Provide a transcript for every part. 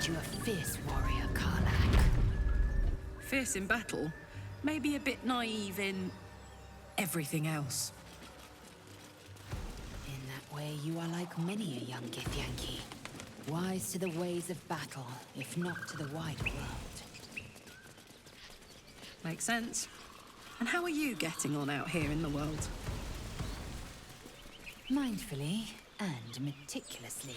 made you a fierce warrior, Karlach. Fierce in battle, maybe a bit naive in everything else. In that way, you are like many a young Githyanki. Wise to the ways of battle, if not to the wide world. Makes sense. And how are you getting on out here in the world? Mindfully and meticulously.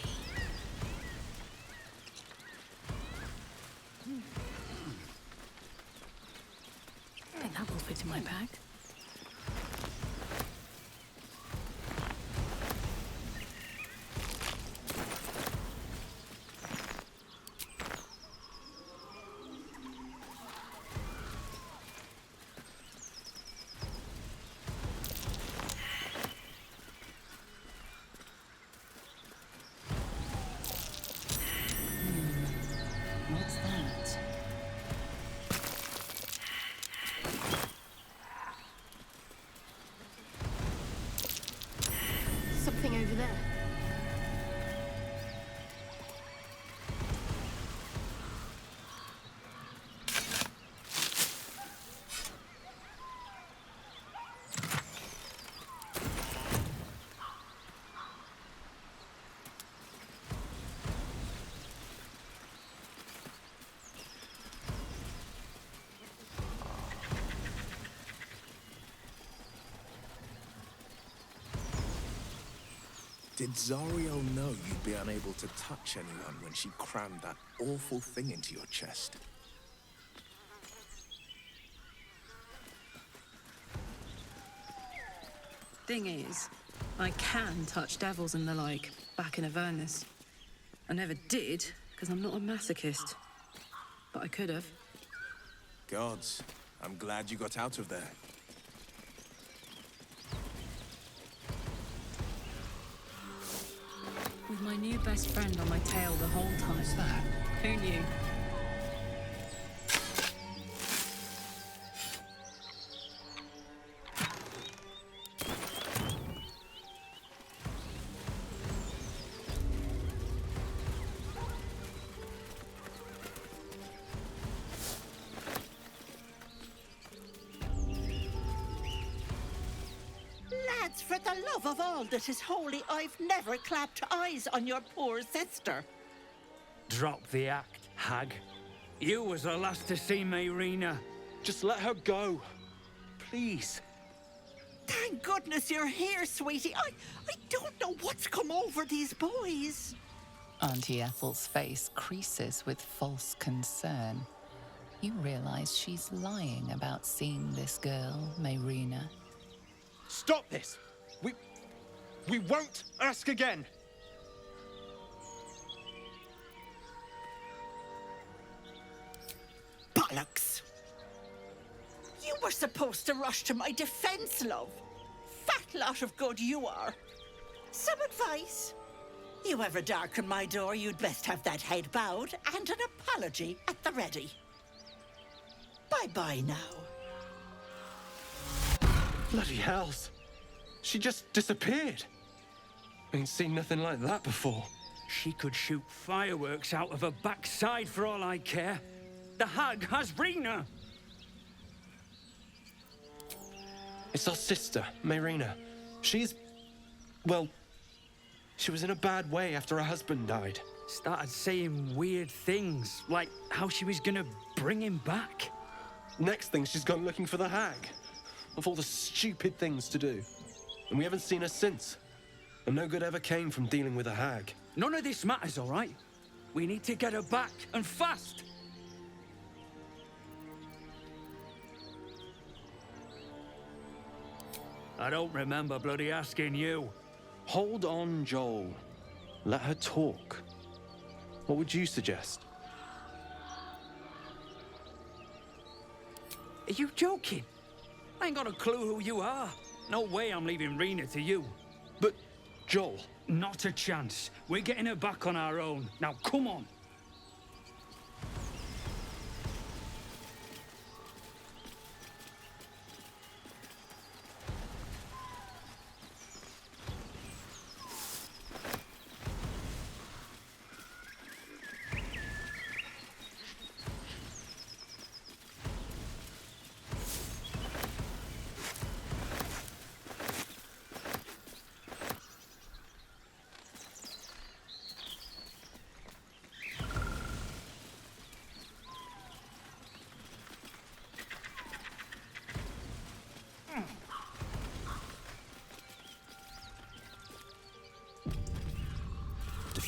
I think that will fit in my bag. What's that? Something over there. Did Zario know you'd be unable to touch anyone when she crammed that awful thing into your chest? Thing is, I can touch devils and the like back in Avernus. I never did, because I'm not a masochist. But I could have. Gods, I'm glad you got out of there. With my new best friend on my tail the whole time. What's that? Who knew? Lads, for the love of all that is holy, I've never clapped eyes on your poor sister. Drop the act, hag. You was the last to see Mayrina. Just let her go. Please. Thank goodness you're here, sweetie. I don't know what's come over these boys. Auntie Ethel's face creases with false concern. You realize she's lying about seeing this girl, Mayrina. Stop this! We won't ask again! Bollocks! You were supposed to rush to my defense, love. Fat lot of good you are. Some advice? You ever darken my door, you'd best have that head bowed and an apology at the ready. Bye-bye now. Bloody hells. She just disappeared. Ain't seen nothing like that before. She could shoot fireworks out of her backside for all I care. The hag has Rena. It's our sister, Mayrina. She's... well... she was in a bad way after her husband died. Started saying weird things, like how she was gonna bring him back. Next thing, she's gone looking for the hag. Of all the stupid things to do. And we haven't seen her since. And no good ever came from dealing with a hag. None of this matters, all right? We need to get her back, and fast! I don't remember bloody asking you. Hold on, Joel. Let her talk. What would you suggest? Are you joking? I ain't got a clue who you are. No way I'm leaving Rena to you. But, Joel... Not a chance. We're getting her back on our own. Now, come on.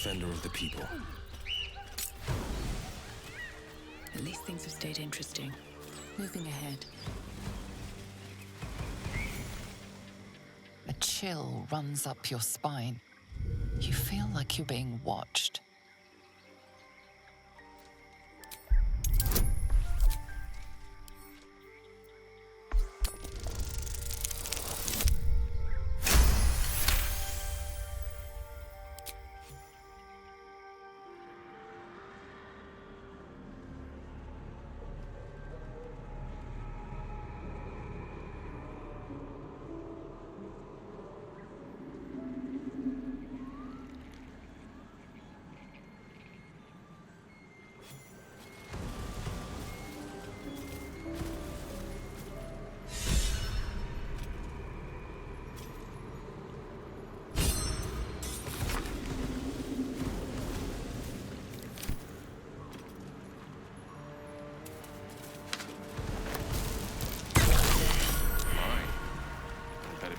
defender of the people. At least things have stayed interesting. Moving ahead. A chill runs up your spine. You feel like you're being watched.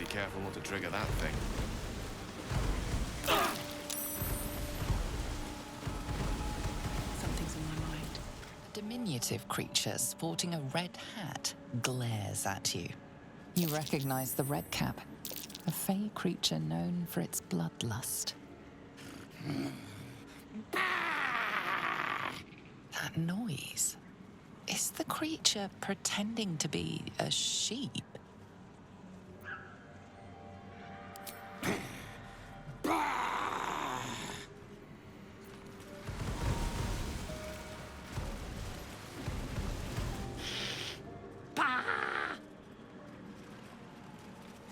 Careful not to trigger that thing. Something's on my mind. A diminutive creature sporting a red hat glares at you. You recognize the red cap, a fey creature known for its bloodlust. That noise. Is the creature pretending to be a sheep?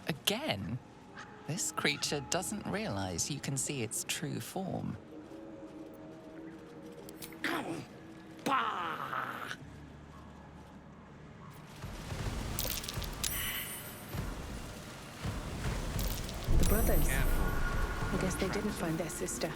Again, this creature doesn't realize you can see its true form. The brothers. I guess they didn't find their sister.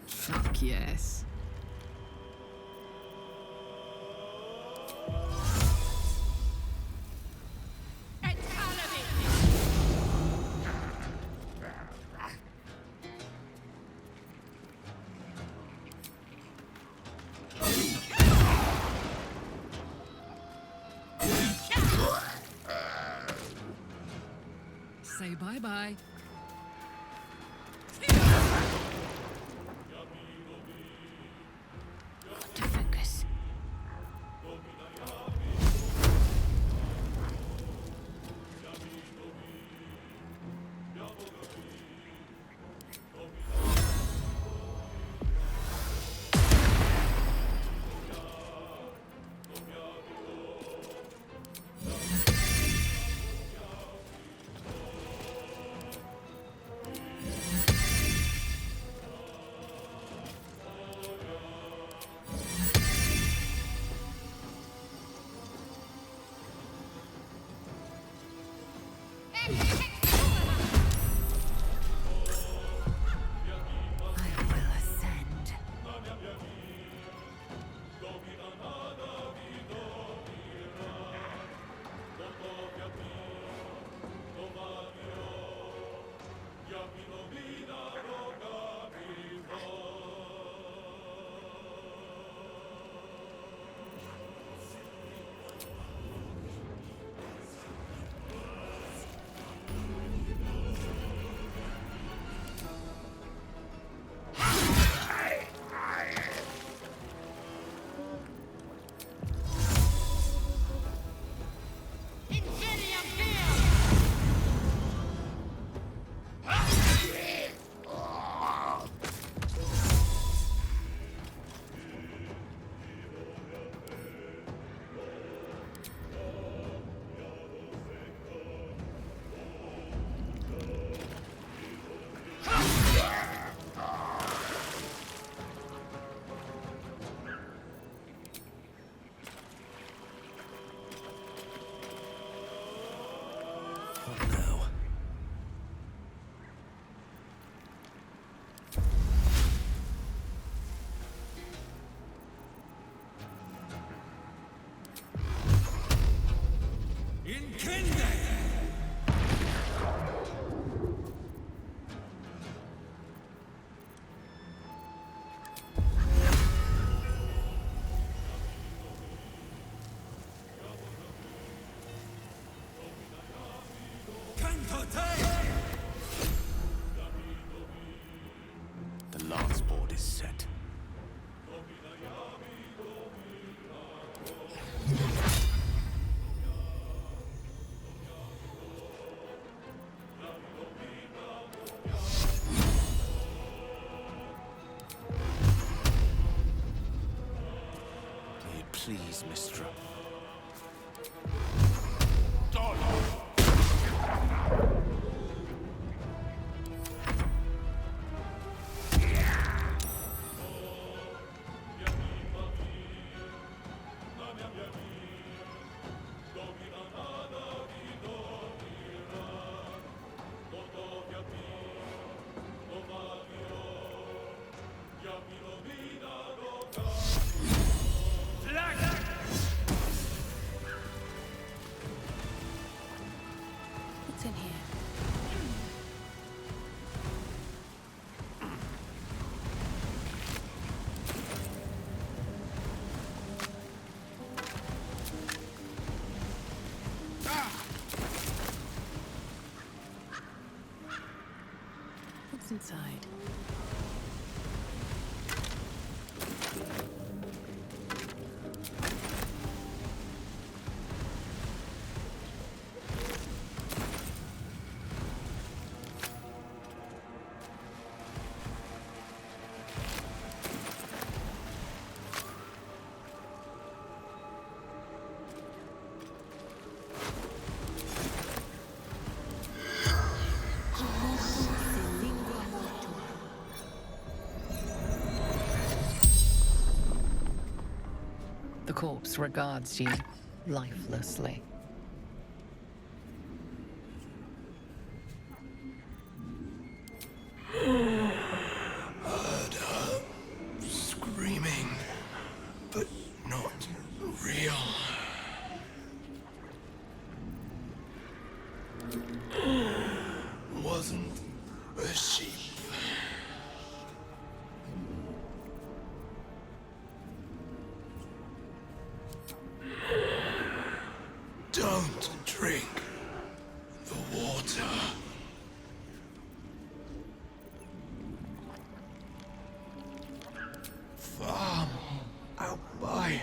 Fuck yes. Say bye-bye. Got to focus. chessboard is set. May it please, Mistra. What's in here? What's inside? The corpse regards you lifelessly. Heard her screaming, but not real. Wasn't a sheep. Don't drink the water. Farm out by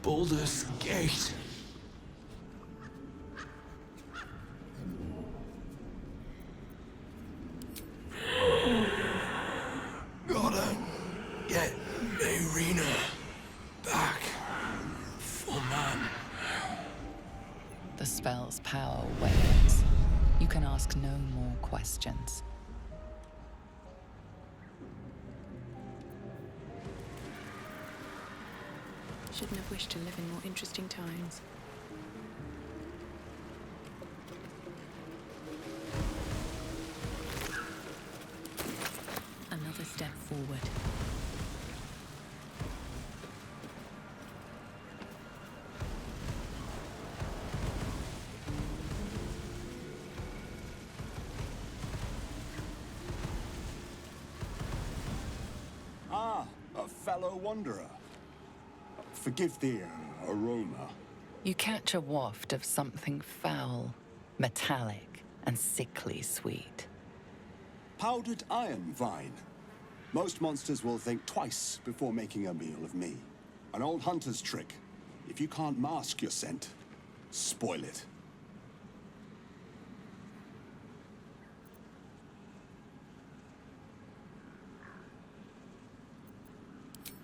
Baldur's Gate. Gotta get Mayrina back for man. The spell's power wanes. You can ask no more questions. Shouldn't have wished to live in more interesting times. Another step forward. Ah, a fellow wanderer. Forgive the aroma. You catch a waft of something foul, metallic, and sickly sweet. Powdered iron vine. Most monsters will think twice before making a meal of me. An old hunter's trick. If you can't mask your scent, spoil it.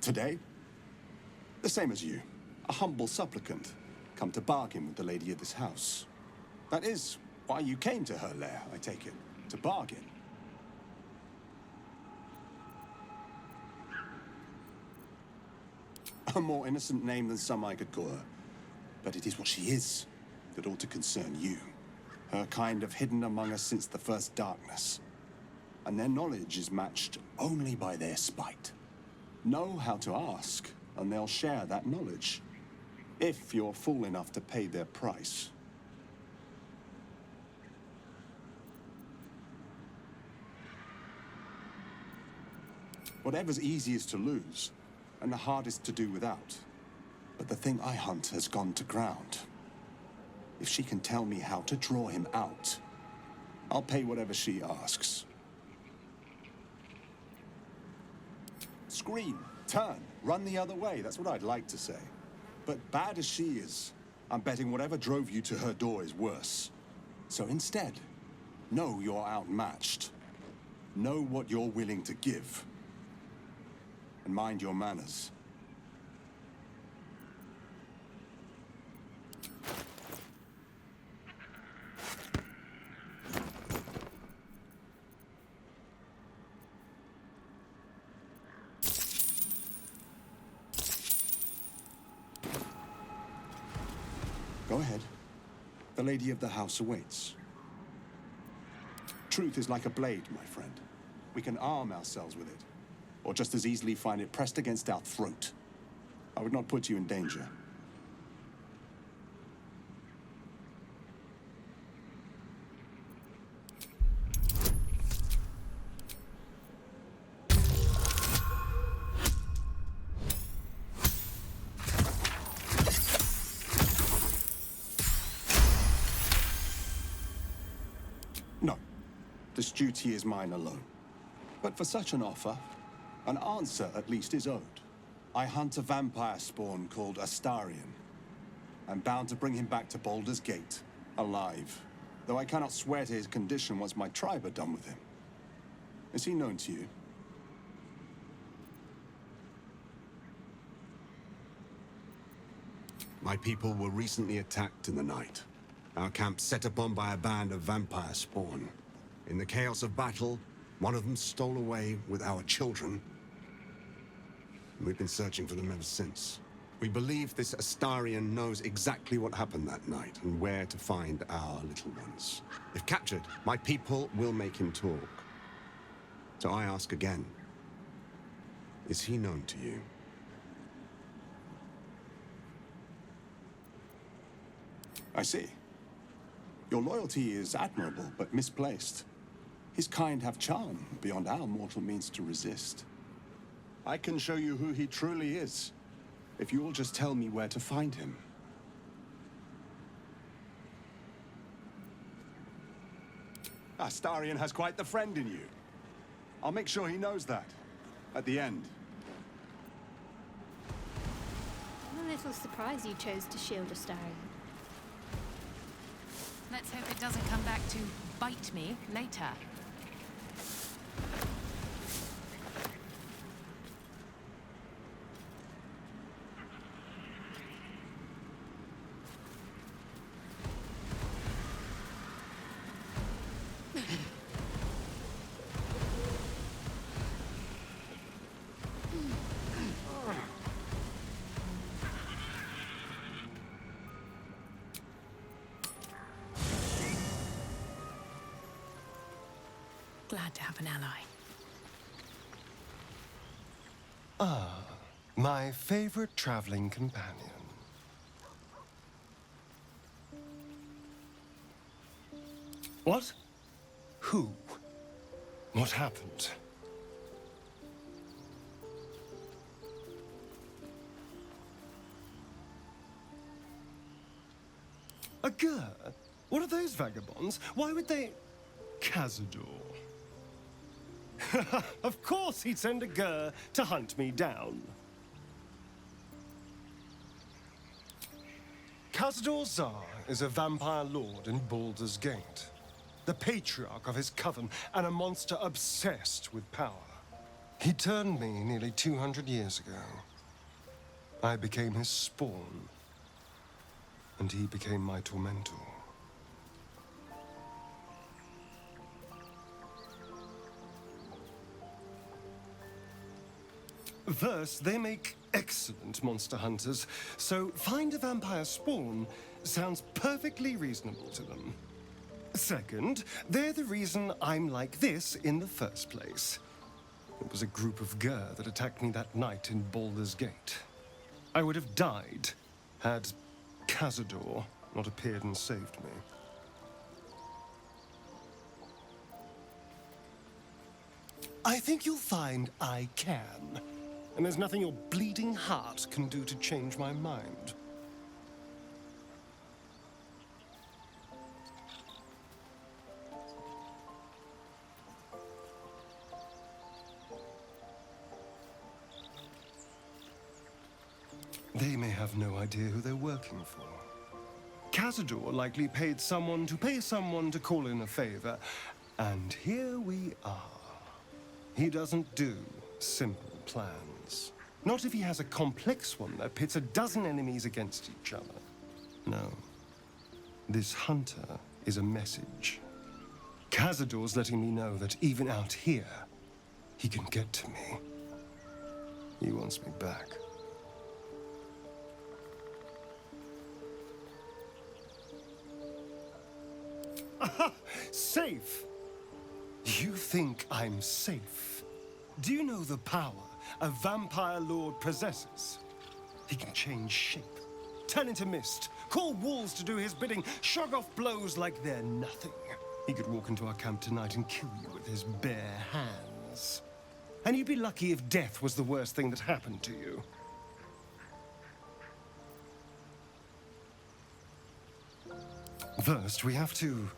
Today, the same as you. A humble supplicant, come to bargain with the lady of this house. That is why you came to her lair, I take it. To bargain. A more innocent name than some I could call her. But it is what she is that ought to concern you. Her kind have hidden among us since the first darkness. And their knowledge is matched only by their spite. Know how to ask, and they'll share that knowledge. If you're fool enough to pay their price. Whatever's easiest to lose, and the hardest to do without. But the thing I hunt has gone to ground. If she can tell me how to draw him out, I'll pay whatever she asks. scream, turn, run the other way. That's what I'd like to say. But bad as she is, I'm betting whatever drove you to her door is worse. So instead, know you're outmatched. Know what you're willing to give. And mind your manners. Go ahead. The lady of the house awaits. Truth is like a blade, my friend. We can arm ourselves with it, or just as easily find it pressed against our throat. I would not put you in danger. No. This duty is mine alone. But for such an offer, an answer at least is owed. I hunt a vampire spawn called Astarion. I'm bound to bring him back to Baldur's Gate, alive. Though I cannot swear to his condition once my tribe are done with him. Is he known to you? My people were recently attacked in the night. Our camp set upon by a band of vampire spawn. In the chaos of battle, one of them stole away with our children. We've been searching for them ever since. We believe this Astarion knows exactly what happened that night and where to find our little ones. If captured, my people will make him talk. So I ask again, is he known to you? I see. Your loyalty is admirable, but misplaced. His kind have charm beyond our mortal means to resist. I can show you who he truly is, if you will just tell me where to find him. Astarion has quite the friend in you. I'll make sure he knows that, at the end. I'm a little surprised you chose to shield Astarion. Let's hope it doesn't come back to bite me later. Glad to have an ally. Ah, my favorite traveling companion. What? Who? What happened? A Gur? What are those vagabonds? Why would they... Cazador. Of course he'd send a Gur to hunt me down. Cazador Zar is a vampire lord in Baldur's Gate, the patriarch of his coven and a monster obsessed with power. He turned me nearly 200 years ago. I became his spawn, and he became my tormentor. First, they make excellent monster hunters, so find a vampire spawn sounds perfectly reasonable to them. Second, they're the reason I'm like this in the first place. It was a group of Gur that attacked me that night in Baldur's Gate. I would have died had Cazador not appeared and saved me. I think you'll find I can. And there's nothing your bleeding heart can do to change my mind. They may have no idea who they're working for. Cazador likely paid someone to call in a favor, and here we are. He doesn't do simple plans. Not if he has a complex one that pits a dozen enemies against each other. No. This hunter is a message. Cazador's letting me know that even out here, he can get to me. He wants me back. Aha! Safe! You think I'm safe? Do you know the power a vampire lord possesses? He can change shape, turn into mist, call walls to do his bidding, shrug off blows like they're nothing. He could walk into our camp tonight and kill you with his bare hands. And you'd be lucky if death was the worst thing that happened to you. First, we have to...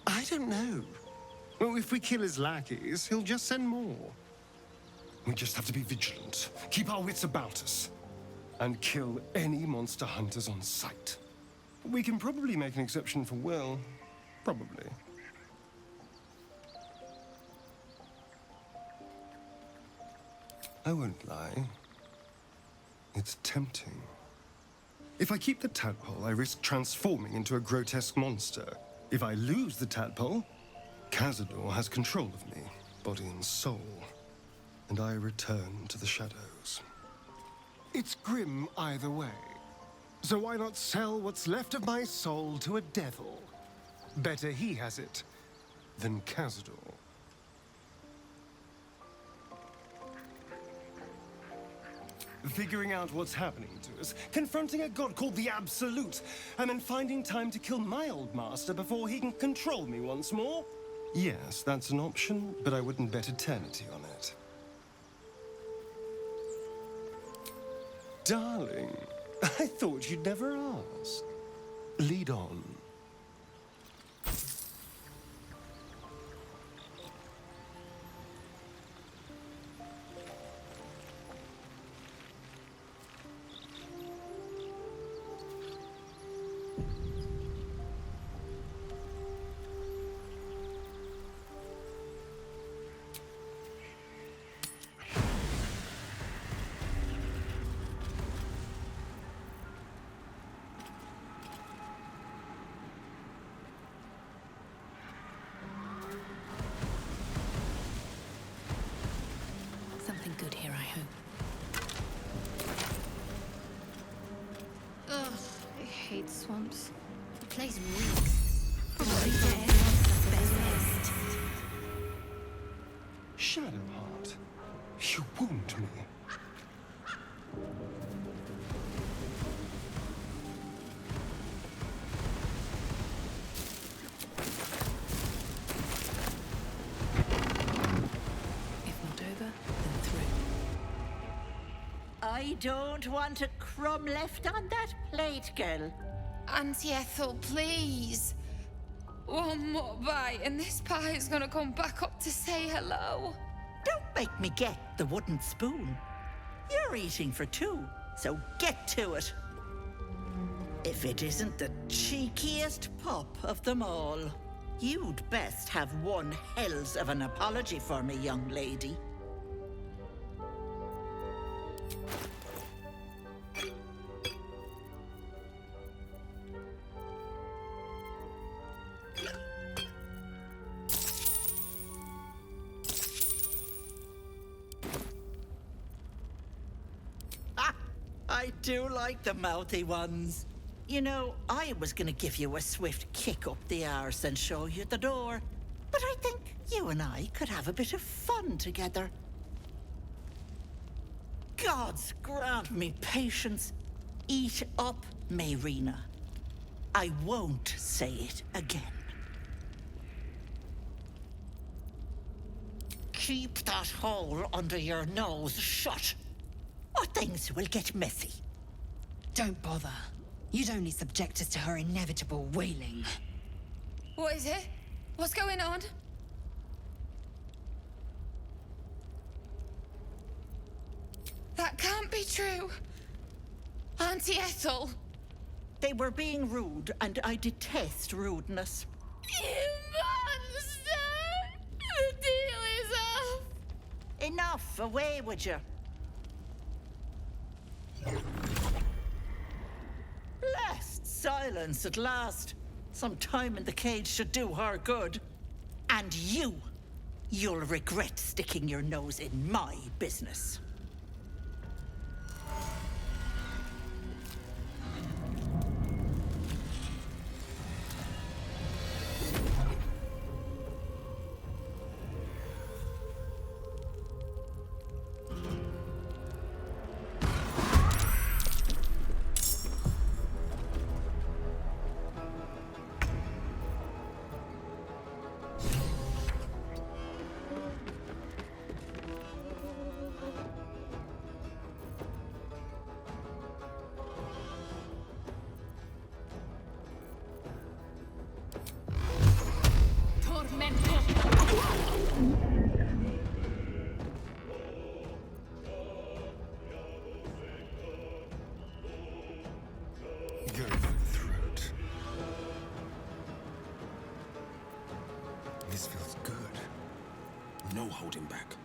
I don't know. Well, if we kill his lackeys, he'll just send more. We just have to be vigilant, keep our wits about us, and kill any monster hunters on sight. We can probably make an exception for Will. Probably. I won't lie. It's tempting. If I keep the tadpole, I risk transforming into a grotesque monster. If I lose the tadpole, Cazador has control of me, body and soul, and I return to the shadows. It's grim either way. So why not sell what's left of my soul to a devil? Better he has it than Cazador. Figuring out what's happening to us, confronting a god called the Absolute, and then finding time to kill my old master before he can control me once more? Yes, that's an option, but I wouldn't bet eternity on it. Darling, I thought you'd never ask. Lead on. Something good here, I hope. Ugh, I hate swamps. The place reeks. Shadowheart, you wound me. I don't want a crumb left on that plate, girl. Auntie Ethel, please. One more bite and this pie is gonna come back up to say hello. Don't make me get the wooden spoon. You're eating for two, so get to it. If it isn't the cheekiest pup of them all, you'd best have one hells of an apology for me, young lady. I do like the mouthy ones. You know, I was gonna give you a swift kick up the arse and show you the door, but I think you and I could have a bit of fun together. Gods grant me patience. Eat up, Mayrina. I won't say it again. Keep that hole under your nose shut, or things will get messy. Don't bother. You'd only subject us to her inevitable wailing. What is it? What's going on? That can't be true. Auntie Ethel. They were being rude, and I detest rudeness. You monster! The deal is off! Enough! Away with you! Blessed silence at last. Some time in the cage should do her good. And you'll regret sticking your nose in my business. Go for the throat. This feels good. No holding back.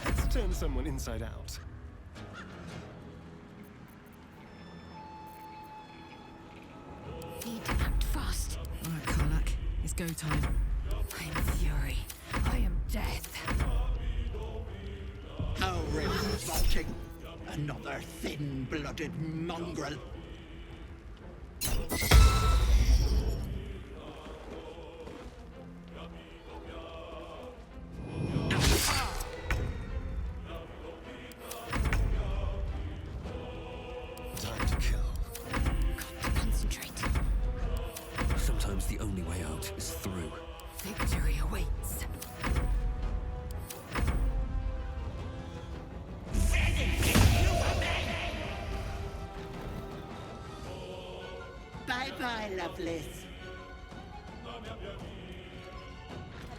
Let's turn someone inside out. Need to act fast. All right, Karlak. It's go time. I am fury. I am death. How revolting! Another thin-blooded mongrel. Time to kill. Got to concentrate. Sometimes the only way out is through. Victory awaits. Bye-bye, Lovelace.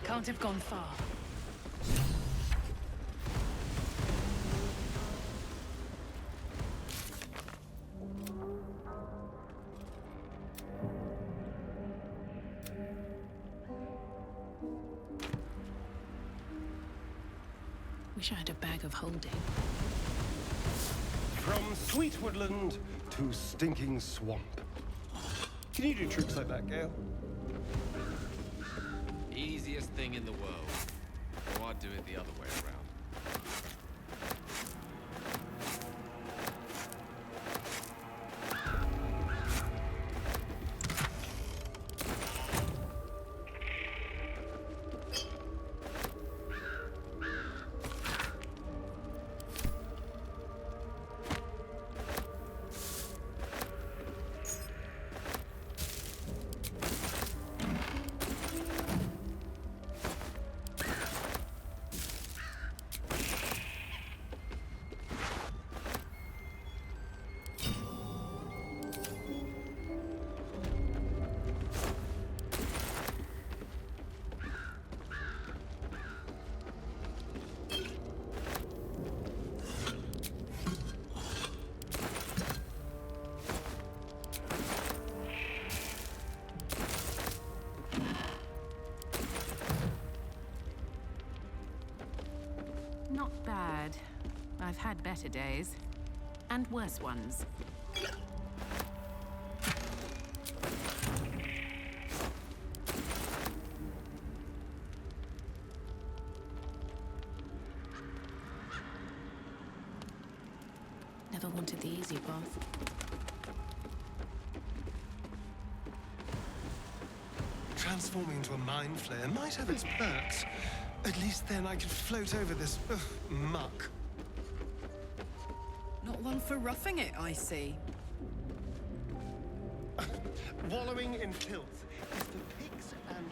Can't have gone far. Wish I had a bag of holding. From sweet woodland to stinking swamp. Can you do tricks like that, Gale? Easiest thing in the world. Or I'd do it the other way around. Not bad. I've had better days. And worse ones. Never wanted the easy path. Transforming into a mind flayer might have its perks. At least then I could float over this muck. Not one for roughing it, I see. Wallowing in filth is for pigs and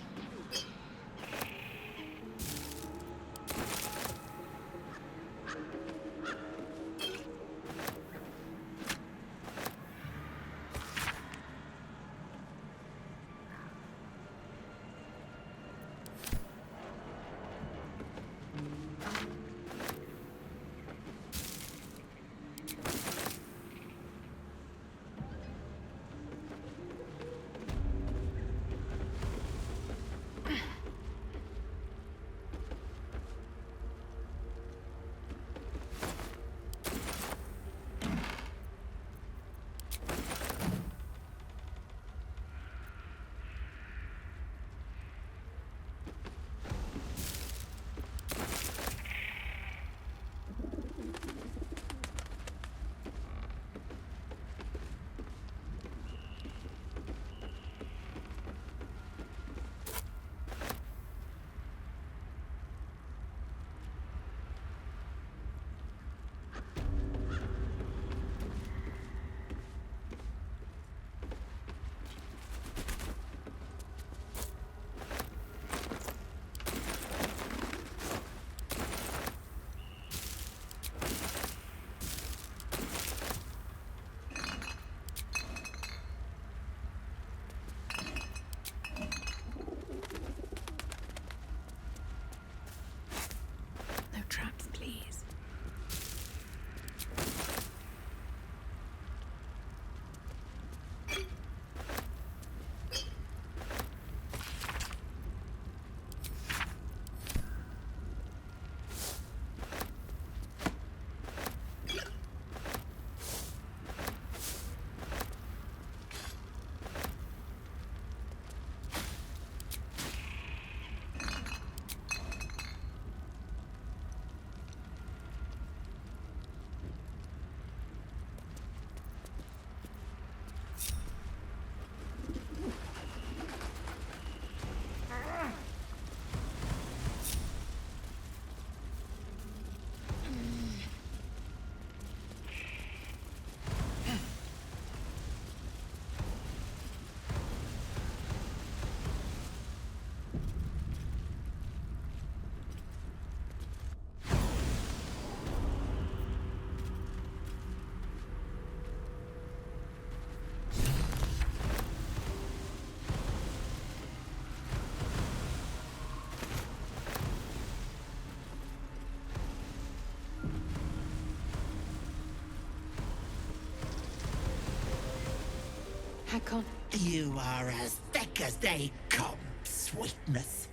You are as thick as they come, sweetness.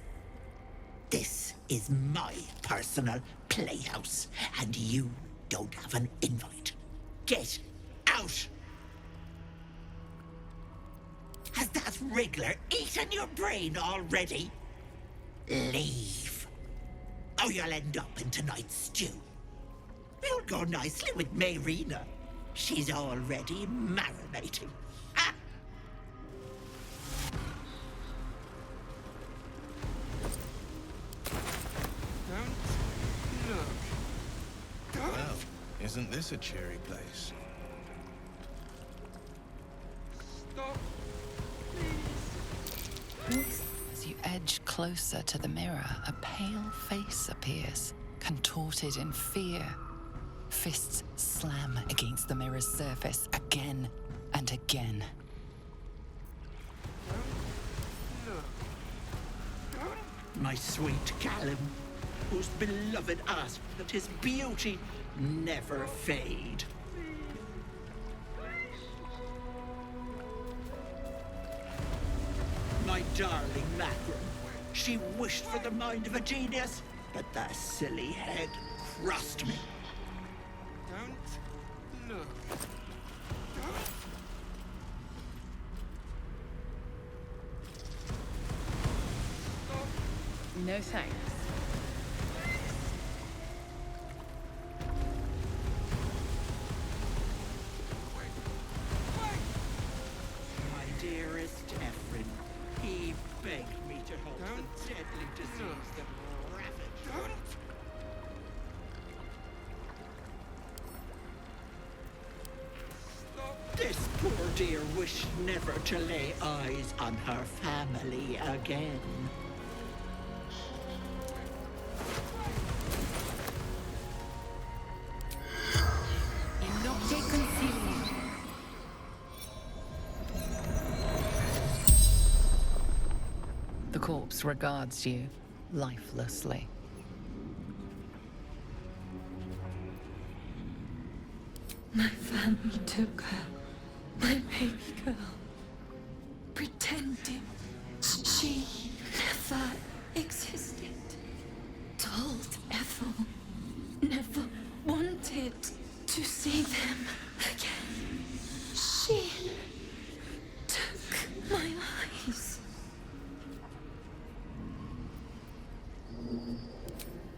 This is my personal playhouse, and you don't have an invite. Get out! Has that wriggler eaten your brain already? Leave. Or you'll end up in tonight's stew. You'll go nicely with Mayrina. She's already marinating. Ha! Don't look. Well, isn't this a cheery place? Stop. As you edge closer to the mirror, a pale face appears, contorted in fear. Fists slam against the mirror's surface again and again. My sweet Callum, whose beloved asked that his beauty never fade. My darling Macron, she wished for the mind of a genius, but that silly head crossed me. Don't look. No thanks. My dearest Ephraim, he begged me to help the deadly disease that ravaged. This poor dear wished never to lay eyes on her family again. The corpse regards you lifelessly. My family took her, my baby girl, pretending she never existed. Told Ethel, never wanted to see them again. She took my eyes.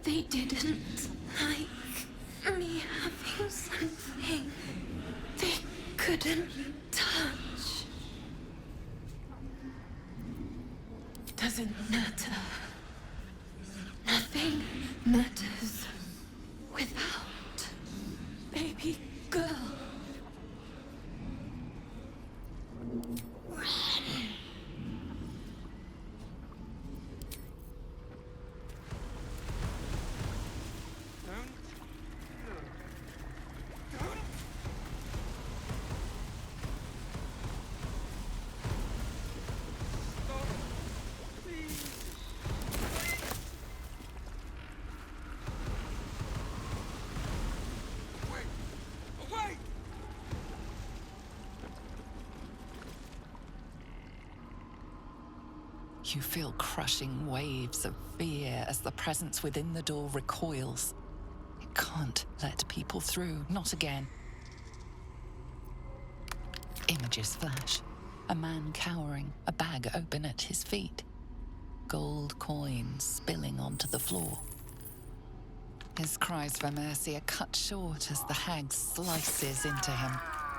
They didn't like me having something they couldn't touch. Doesn't matter. Nothing matters without baby girl. You feel crushing waves of fear as the presence within the door recoils. It can't let people through, not again. Images flash. A man cowering, a bag open at his feet. Gold coins spilling onto the floor. His cries for mercy are cut short as the hag slices into him,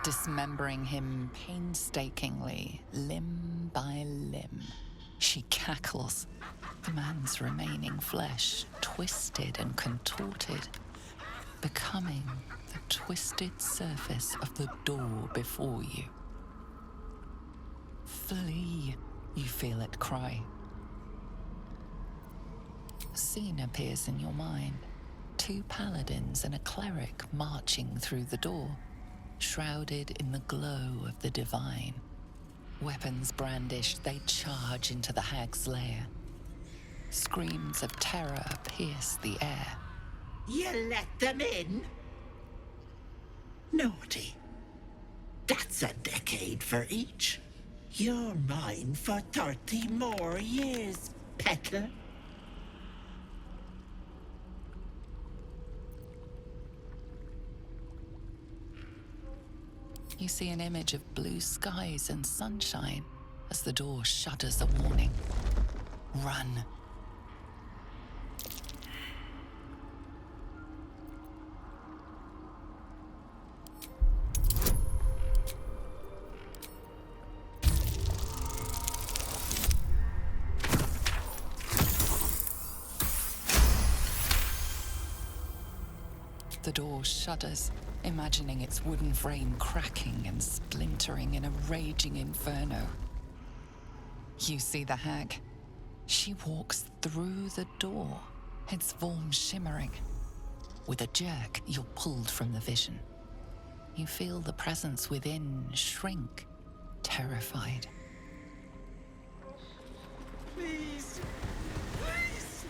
dismembering him painstakingly, limb by limb. She cackles, the man's remaining flesh twisted and contorted, becoming the twisted surface of the door before you. Flee, you feel it cry. A scene appears in your mind. 2 paladins and a cleric marching through the door, shrouded in the glow of the divine. Weapons brandished, they charge into the hag's lair. Screams of terror pierce the air. You let them in? Naughty. That's a decade for each. You're mine for 30 more years, Petal. You see an image of blue skies and sunshine as the door shudders a warning. Run. The door shudders, imagining its wooden frame cracking and splintering in a raging inferno. You see the hag. She walks through the door, its form shimmering. With a jerk, you're pulled from the vision. You feel the presence within shrink, terrified. Please. Please.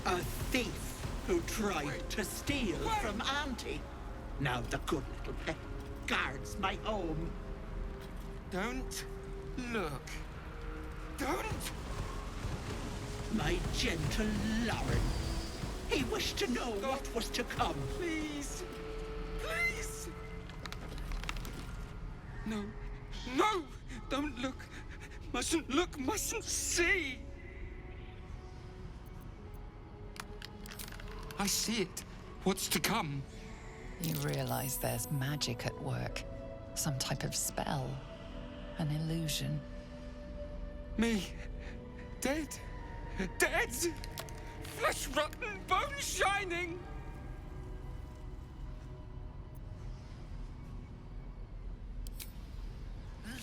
A thief who tried to steal from Auntie. Now the good little pet guards my home. Don't look. Don't! My gentle Larian. He wished to know what was to come. Please! Please! No. No! Don't look! Mustn't look, mustn't see! I see it. What's to come? You realize there's magic at work. Some type of spell. An illusion. Me. Dead. Dead! Flesh rotten, bone shining!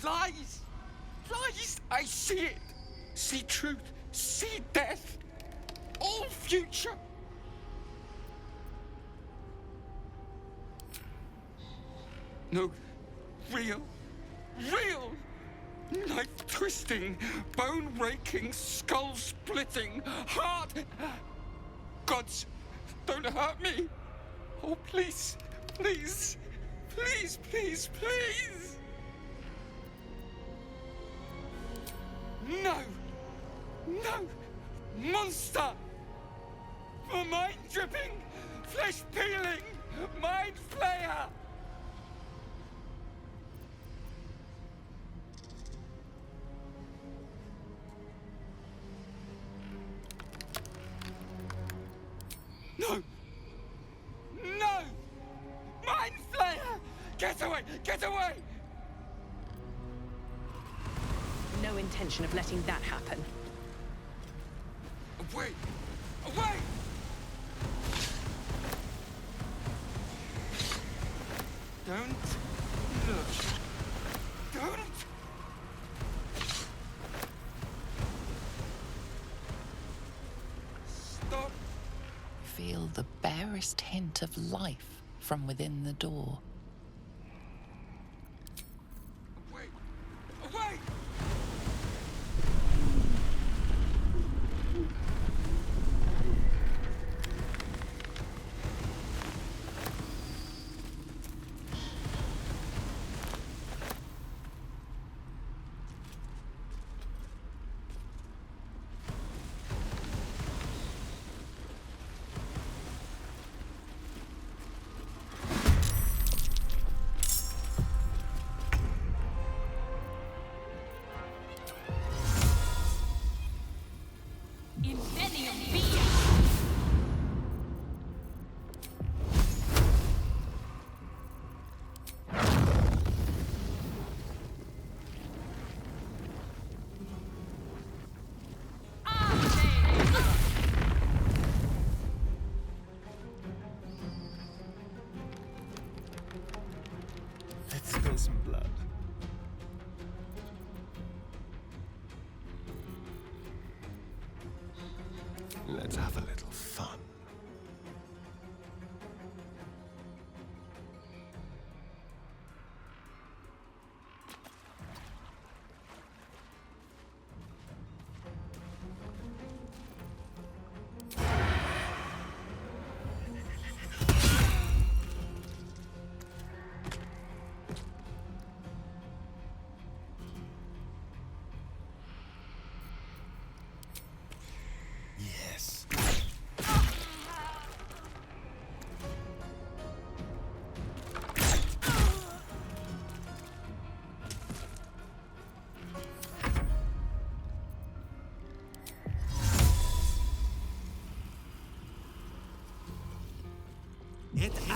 Lies! Lies! I see it! See truth, see death! All future! No, real, real! Knife-twisting, bone-raking, skull-splitting, heart... Gods, don't hurt me! Oh, please, please, please, please, please! No! No! Monster! For mind-dripping, flesh-peeling, mind-flayer! No! No! Mind flayer! Get away! Get away! No intention of letting that happen. Away! Away! Don't look. Don't! Stop! Feel the barest hint of life from within the door. Away! Away! Let's spill some blood. Let's have a little fun.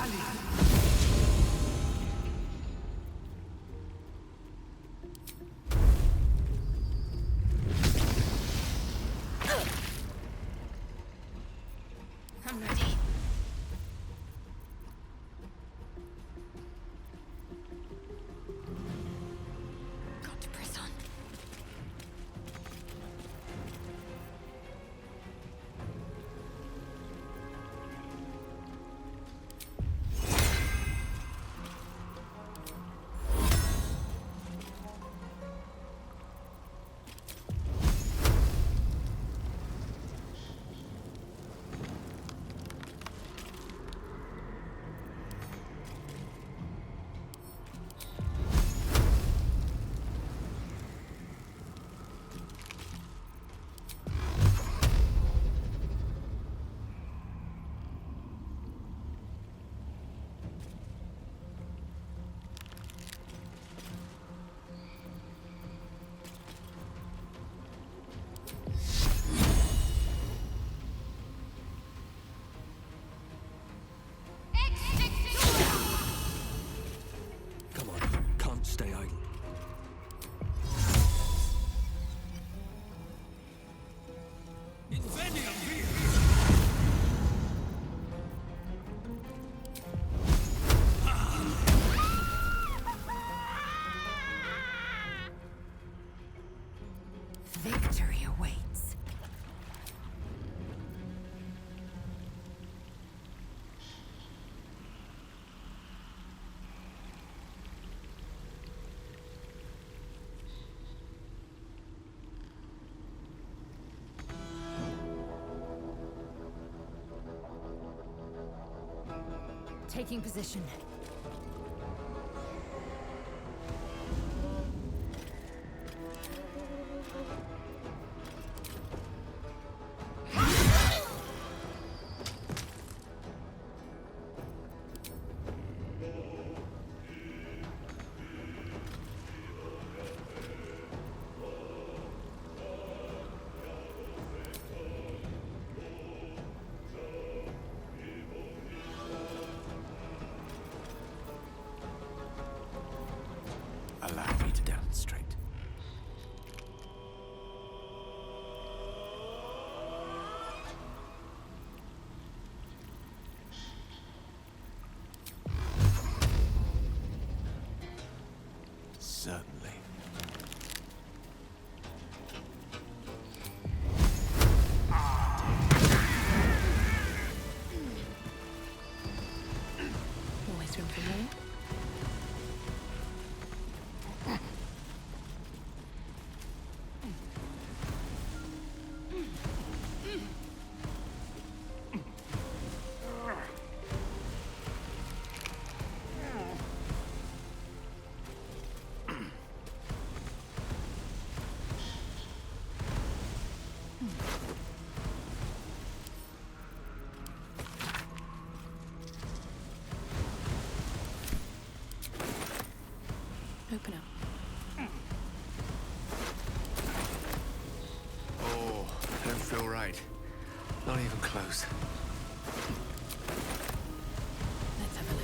I'm ready. Got to press on. Come on, can't stay idle. Victory awaits. Taking position. Allow me to demonstrate. Certainly. Always room for more. Open up. Oh, don't feel right. Not even close. Let's have a look.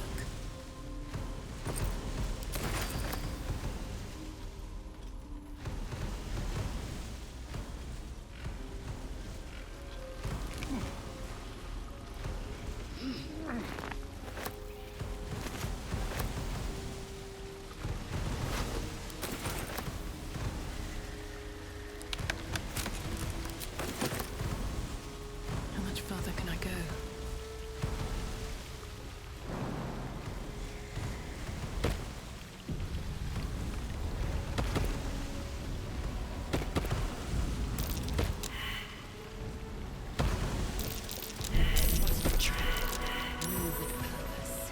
How much farther can I go? Move with purpose.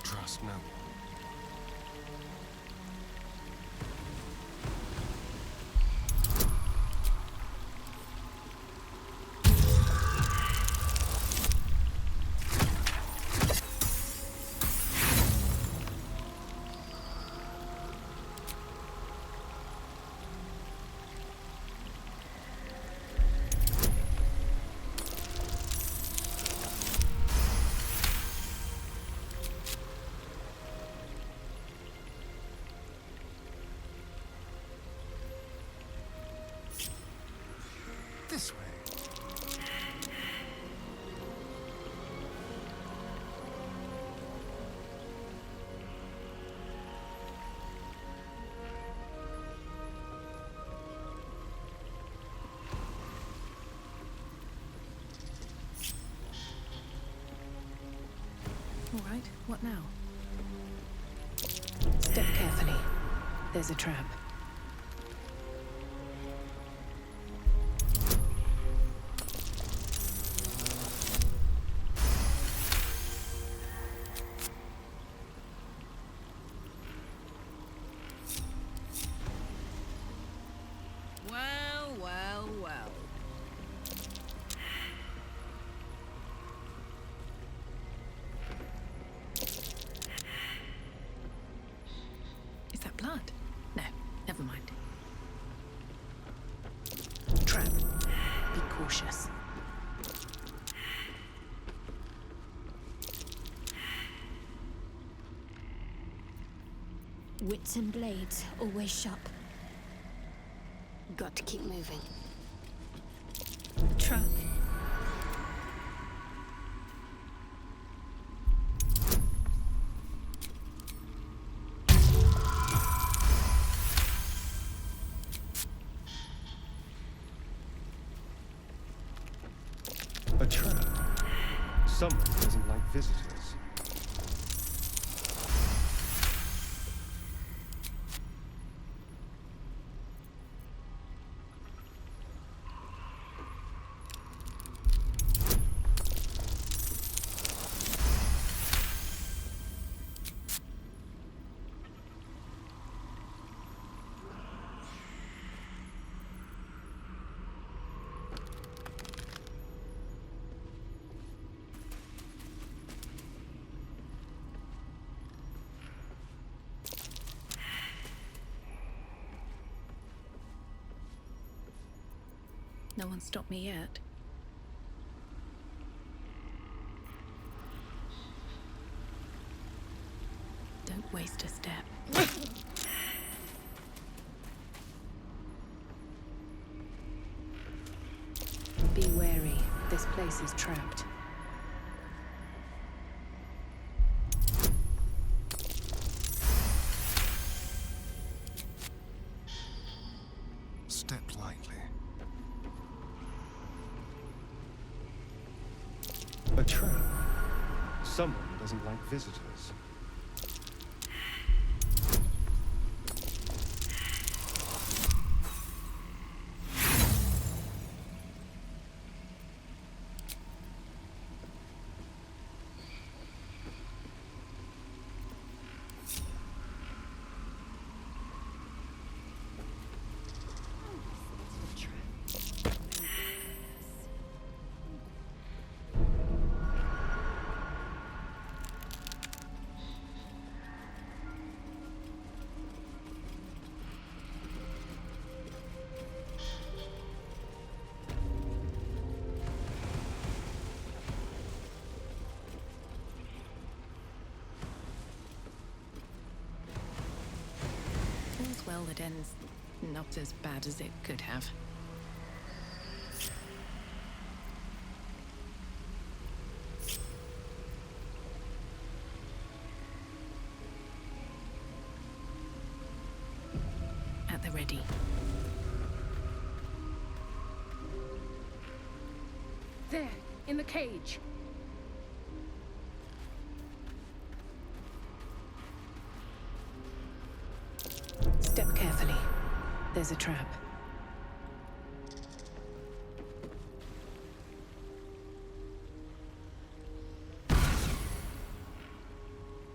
Trust no one. This way. All right, what now? Step carefully. There's a trap. Well, well, well. Is that blood? No, never mind. Trap. Be cautious. Wits and blades, always sharp. Got to keep moving. Trap. A trap. Someone doesn't like visitors. No one stopped me yet. Don't waste a step. Be wary. This place is trapped. Step lightly. A trap. Someone doesn't like visitors. All's well that ends not as bad as it could have. At the ready. There, in the cage. Step carefully. There's a trap.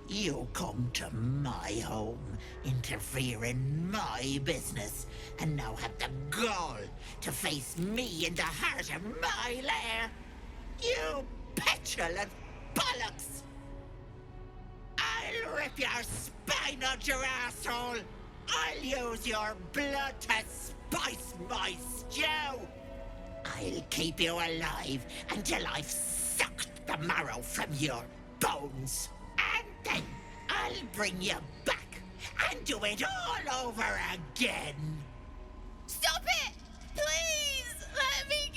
You come to my home, interfere in my business, and now have the gall to face me in the heart of my lair. You petulant bollocks! I'll rip your spine out your asshole! I'll use your blood to spice my stew! I'll keep you alive until I've sucked the marrow from your bones. And then I'll bring you back and do it all over again. Stop it! Please! Let me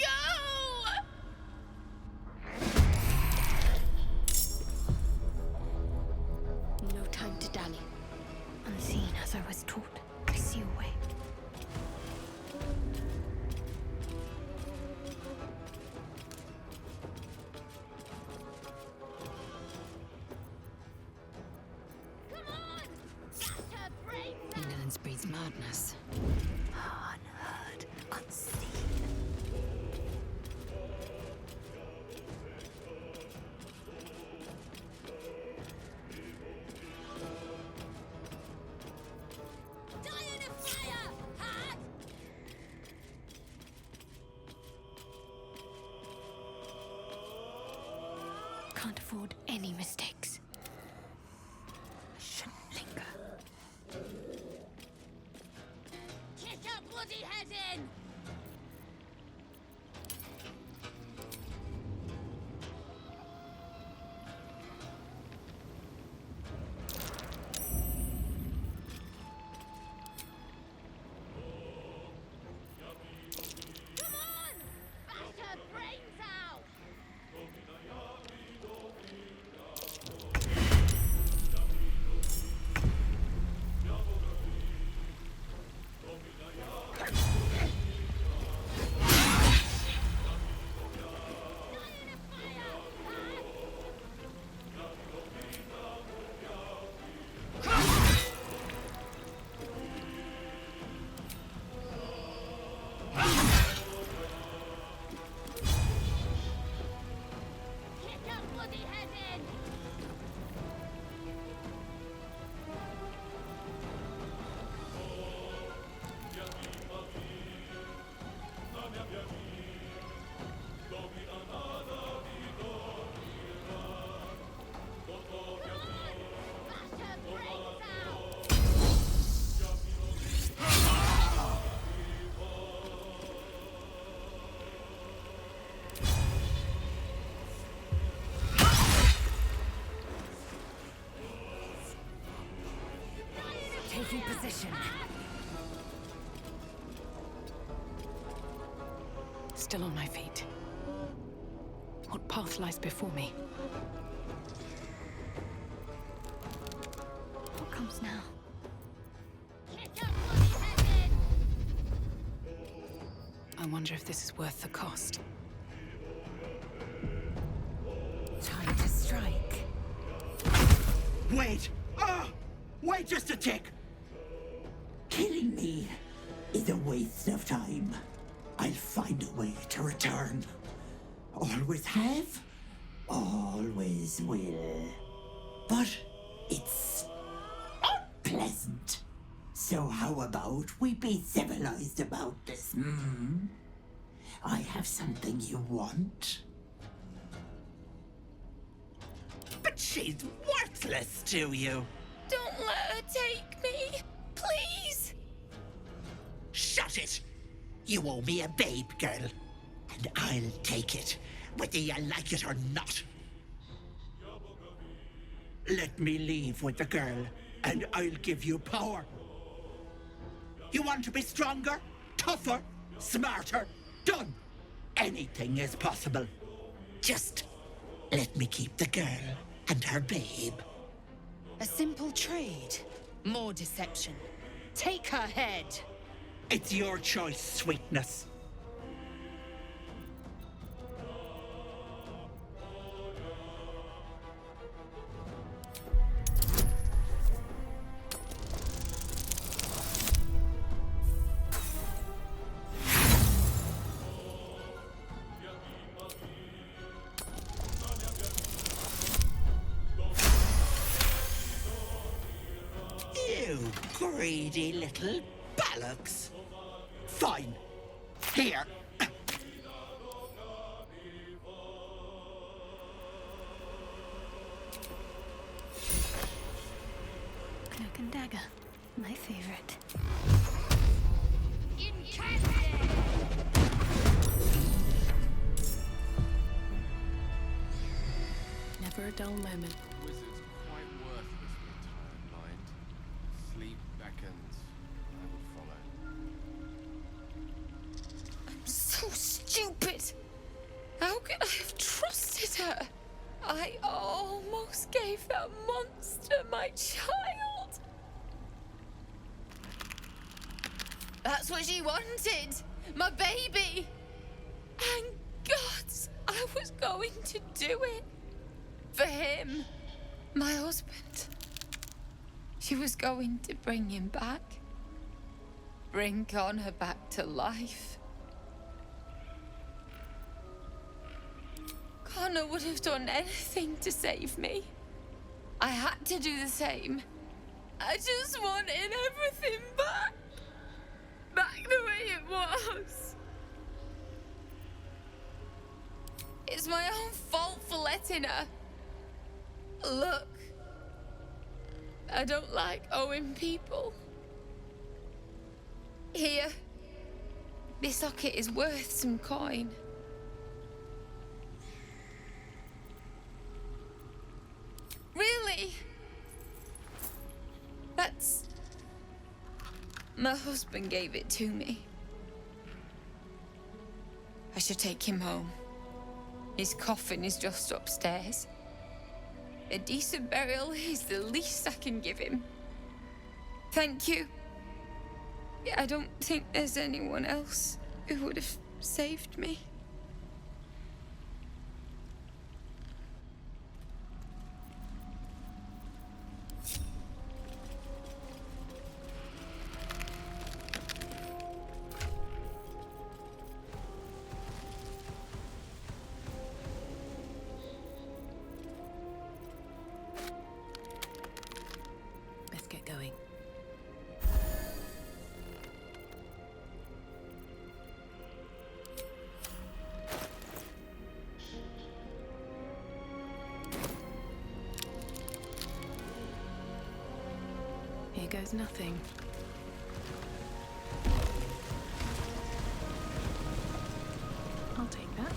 time to dally. Unseen as I was taught, I see a way. Indolence breeds madness. Unheard, unseen. Can't afford any mistakes. I shouldn't linger. Kick her bloody head in! Come on! Bash her brains out! Kick her bloody head in! Bash her brains out! Taking position. Still on my feet. What path lies before me? What comes now? Kick her bloody head in! I wonder if this is worth the cost. Time to strike. Wait! Wait just a tick! Killing me is a waste of time. I'll find a way to return. Always have, always will. But it's unpleasant. So how about we be civilized about this, hmm? I have something you want. But she's worthless to you! Don't let her take me! Please! Shut it! You owe me a babe, girl. And I'll take it, whether you like it or not. Let me leave with the girl, and I'll give you power. You want to be stronger, tougher, smarter? Done! Anything is possible. Just let me keep the girl and her babe. A simple trade. More deception. Take her head. It's your choice, sweetness. You greedy little bollocks. Fine. Here. Cloak and dagger. My favorite. Never a dull moment. Wizard's quite worthless with tired mind. Sleep beckons. I would follow. I'm so stupid! How could I have trusted her? I almost gave that monster my my child. That's what she wanted. My baby. And gods, I was going to do it. For him. My husband. She was going to bring him back. Bring Connor back to life. Connor would have done anything to save me. I had to do the same. I just wanted everything back. Back the way it was. It's my own fault for letting her. Look. I don't like owing people. Here. This locket is worth some coin. Really? That's... My husband gave it to me. I should take him home. His coffin is just upstairs. A decent burial is the least I can give him. Thank you. I don't think there's anyone else who would have saved me. Let's get going. Here goes nothing. I'll take that.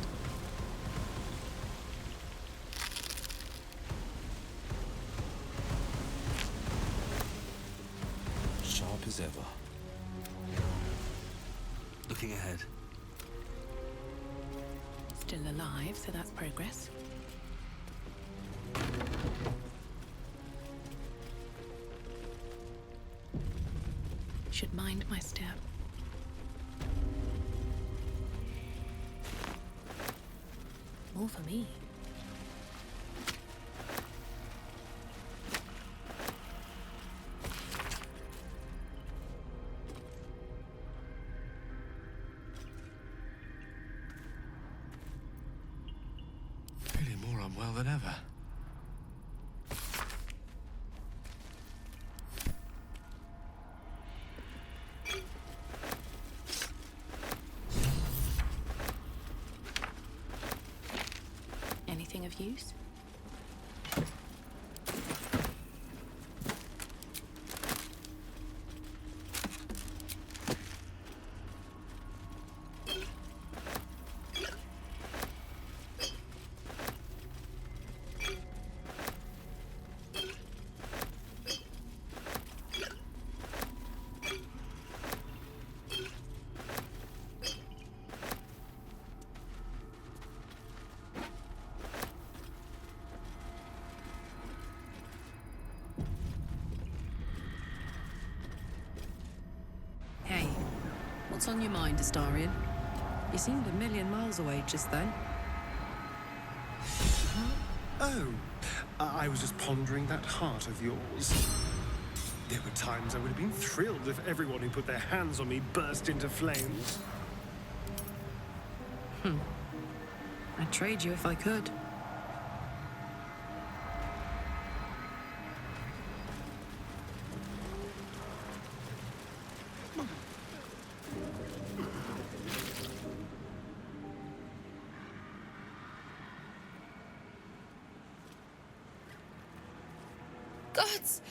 Sharp as ever. Looking ahead. Still alive, so that's progress. Should mind my step. More for me. Feeling more unwell than ever. Anything of use? Hey, what's on your mind, Astarion? You seemed a million miles away just then. Oh, I was just pondering that heart of yours. There were times I would have been thrilled if everyone who put their hands on me burst into flames. I'd trade you if I could. Gods!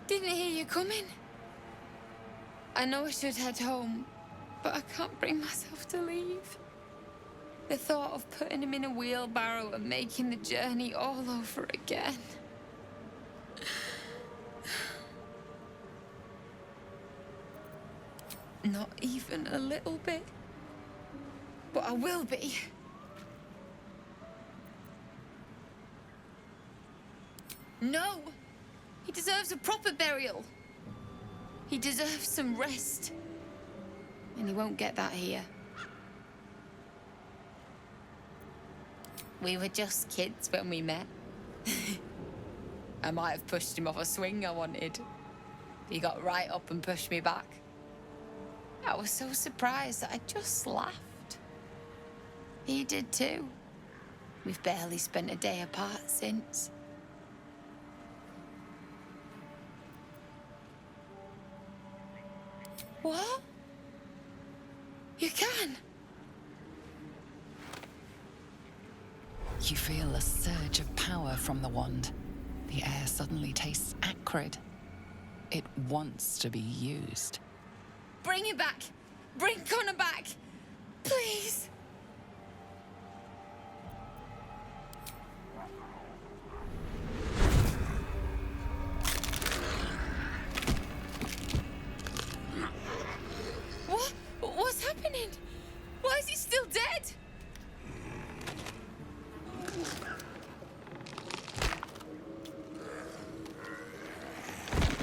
Didn't hear you coming. I know I should head home, but I can't bring myself to leave. The thought of putting him in a wheelbarrow and making the journey all over again. Not even a little bit. But I will be. No! He deserves a proper burial. He deserves some rest. And he won't get that here. We were just kids when we met. I might have pushed him off a swing I wanted. He got right up and pushed me back. I was so surprised that I just laughed. He did too. We've barely spent a day apart since. What? You can? You feel a surge of power from the wand. The air suddenly tastes acrid. It wants to be used. Bring it back! Bring Connor back! Please! What? What's happening? Why is he still dead?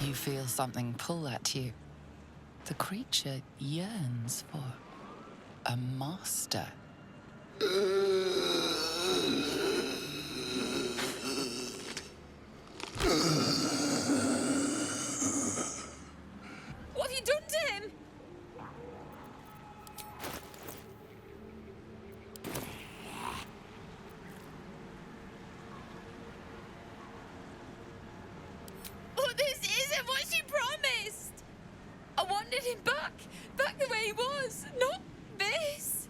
You feel something pull at you. The creature yearns for a master. What have you done to him? Oh, this isn't what she promised! I wanted him back the way he was, not this.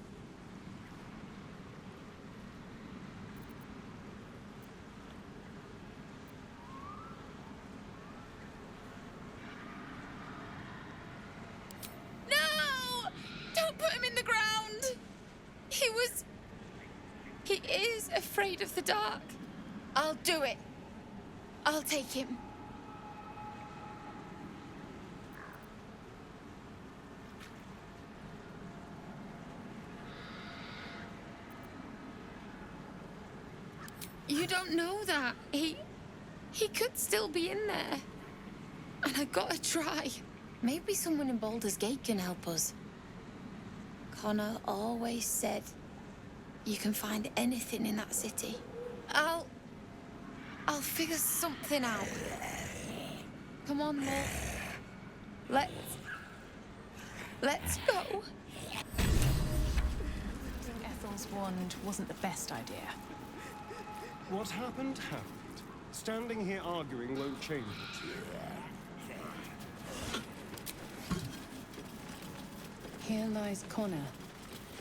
No! Don't put him in the ground! He is afraid of the dark. I'll do it. I'll take him. You don't know that. He could still be in there. And I gotta try. Maybe someone in Baldur's Gate can help us. Connor always said you can find anything in that city. I'll figure something out. Come on, Lord. Let's go. Ethel's wand wasn't the best idea. What happened, happened. Standing here arguing won't change it. Here lies Connor,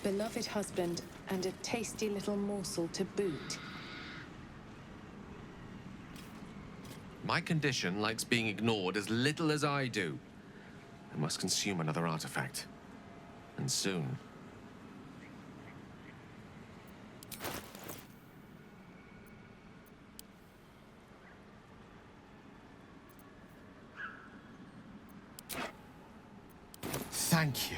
beloved husband, and a tasty little morsel to boot. My condition likes being ignored as little as I do. I must consume another artifact. And soon. Thank you.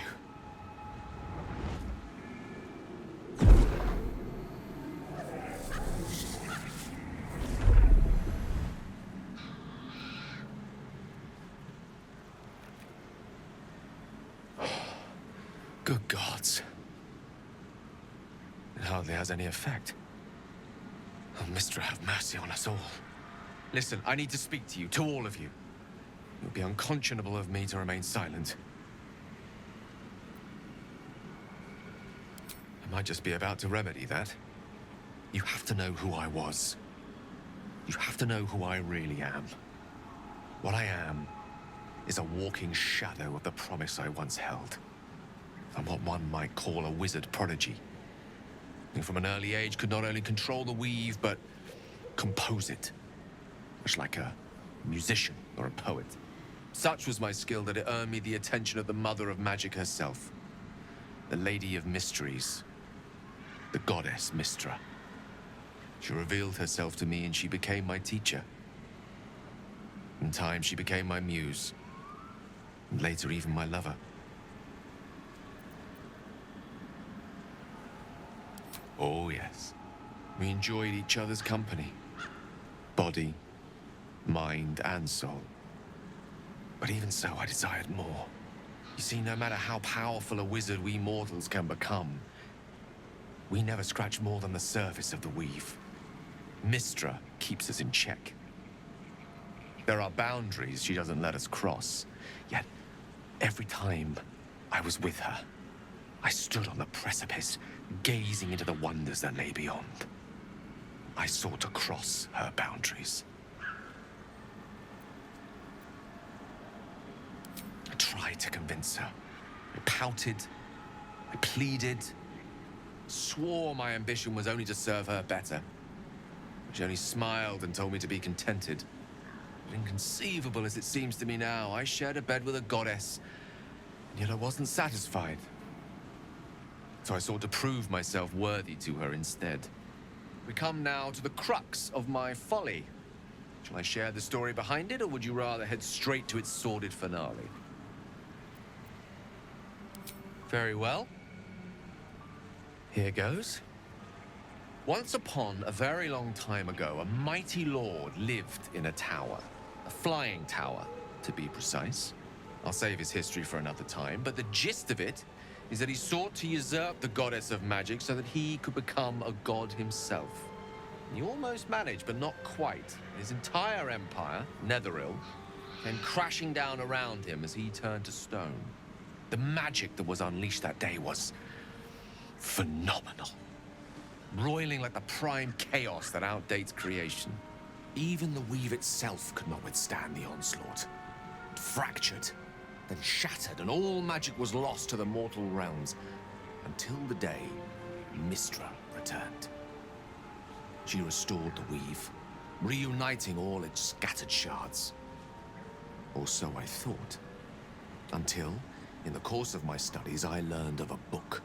Good gods. It hardly has any effect. Oh, Mistra, have mercy on us all. Listen, I need to speak to you, to all of you. It would be unconscionable of me to remain silent. I might just be about to remedy that. You have to know who I was. You have to know who I really am. What I am is a walking shadow of the promise I once held. I'm what one might call a wizard prodigy, who from an early age could not only control the weave, but compose it, much like a musician or a poet. Such was my skill that it earned me the attention of the mother of magic herself, the Lady of Mysteries, the goddess Mistra. She revealed herself to me and she became my teacher. In time, she became my muse, and later even my lover. Oh, yes. We enjoyed each other's company. Body, mind and soul. But even so, I desired more. You see, no matter how powerful a wizard we mortals can become, we never scratch more than the surface of the weave. Mystra keeps us in check. There are boundaries she doesn't let us cross, yet every time I was with her, I stood on the precipice, gazing into the wonders that lay beyond. I sought to cross her boundaries. I tried to convince her. I pouted, I pleaded, swore my ambition was only to serve her better. She only smiled and told me to be contented. But inconceivable as it seems to me now, I shared a bed with a goddess, and yet I wasn't satisfied. So I sought to prove myself worthy to her instead. We come now to the crux of my folly. Shall I share the story behind it, or would you rather head straight to its sordid finale? Very well. Here goes. Once upon a very long time ago, a mighty lord lived in a tower. A flying tower, to be precise. I'll save his history for another time, but the gist of it is that he sought to usurp the goddess of magic so that he could become a god himself. He almost managed, but not quite. His entire empire, Netheril, came crashing down around him as he turned to stone. The magic that was unleashed that day was phenomenal. Roiling like the prime chaos that outdates creation. Even the weave itself could not withstand the onslaught. It fractured, then shattered, and all magic was lost to the mortal realms, until the day Mystra returned. She restored the weave, reuniting all its scattered shards. Or so I thought. Until, in the course of my studies, I learned of a book.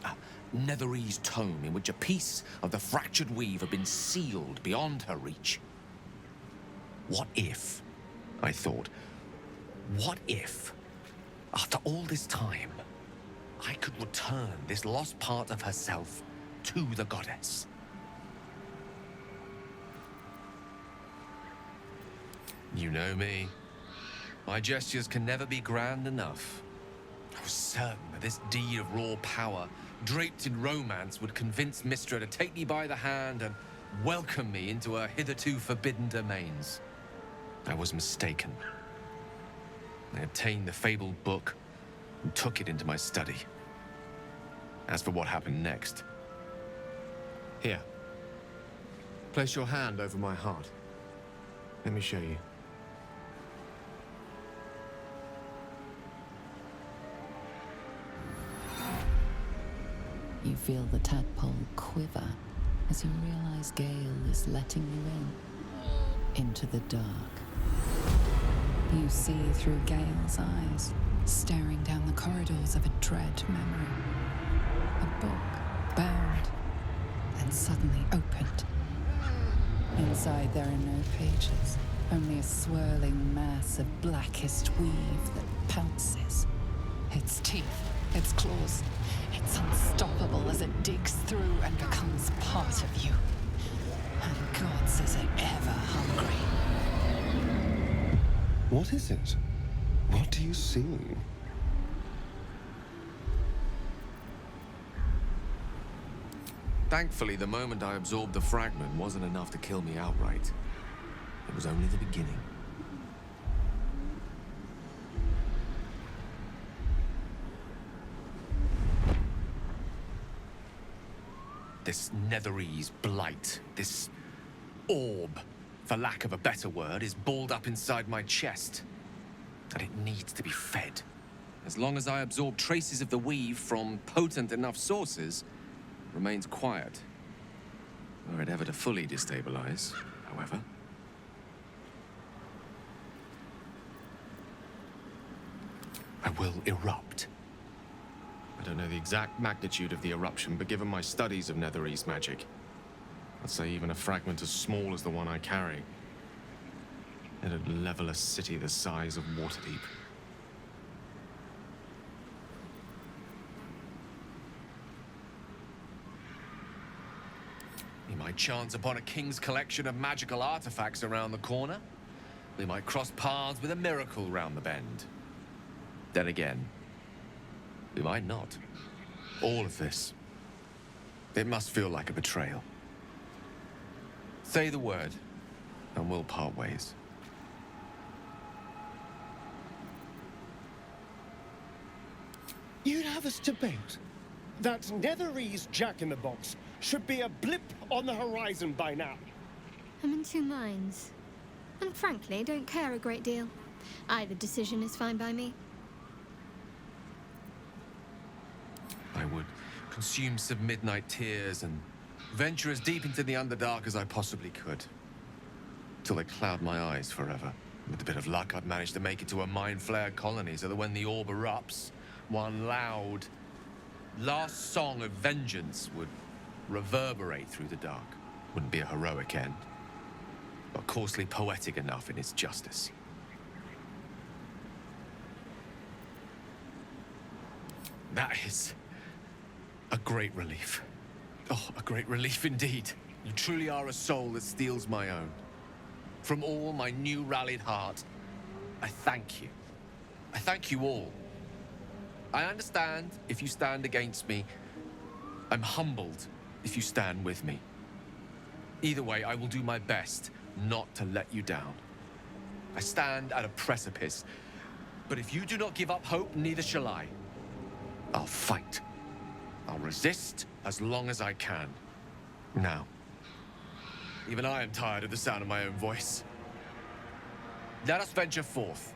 A Netherese tome in which a piece of the fractured weave had been sealed beyond her reach. What if, I thought, what if, after all this time, I could return this lost part of herself to the goddess? You know me. My gestures can never be grand enough. I was certain that this deed of raw power, draped in romance, would convince Mystra to take me by the hand and welcome me into her hitherto forbidden domains. I was mistaken. I obtained the fabled book and took it into my study. As for what happened next... Here. Place your hand over my heart. Let me show you. You feel the tadpole quiver as you realize Gale is letting you into the dark. You see through Gale's eyes, staring down the corridors of a dread memory. A book, bound, and suddenly opened. Inside there are no pages, only a swirling mass of blackest weave that pounces. Its teeth, its claws, it's unstoppable as it digs through and becomes part of you. And gods, is it ever hungry. What is it? What do you see? Thankfully, the moment I absorbed the fragment wasn't enough to kill me outright. It was only the beginning. This Netherese blight, this orb, for lack of a better word, is balled up inside my chest. And it needs to be fed. As long as I absorb traces of the weave from potent enough sources, it remains quiet. Were it ever to fully destabilize, however. I will erupt. I don't know the exact magnitude of the eruption, but given my studies of Netherese magic, I'd say even a fragment as small as the one I carry, it'd level a city the size of Waterdeep. You might chance upon a king's collection of magical artifacts around the corner. We might cross paths with a miracle round the bend. Then again, we might not. All of this, it must feel like a betrayal. Say the word, and we'll part ways. You'd have us debate that Netherese Jack-in-the-Box should be a blip on the horizon by now. I'm in two minds. And frankly, don't care a great deal. Either decision is fine by me. I would consume some midnight tears and venture as deep into the Underdark as I possibly could. Till they cloud my eyes forever. With a bit of luck, I'd manage to make it to a mind flayer colony so that when the orb erupts, one loud, last song of vengeance would reverberate through the dark. Wouldn't be a heroic end, but coarsely poetic enough in its justice. That is a great relief. Oh, a great relief indeed. You truly are a soul that steals my own. From all my new rallied heart, I thank you. I thank you all. I understand if you stand against me. I'm humbled if you stand with me. Either way, I will do my best not to let you down. I stand at a precipice, but if you do not give up hope, neither shall I. I'll fight. I'll resist as long as I can. Now, even I am tired of the sound of my own voice. Let us venture forth.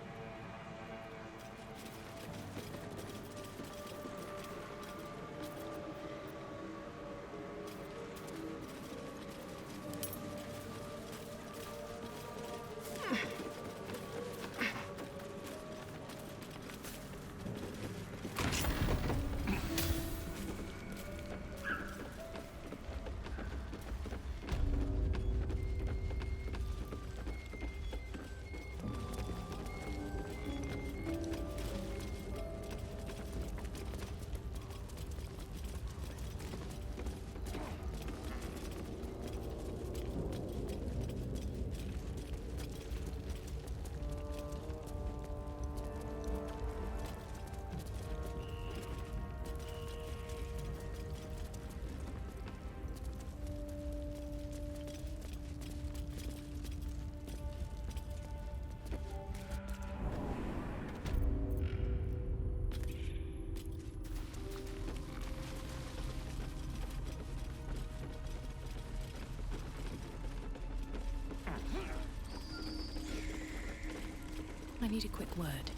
I need a quick word.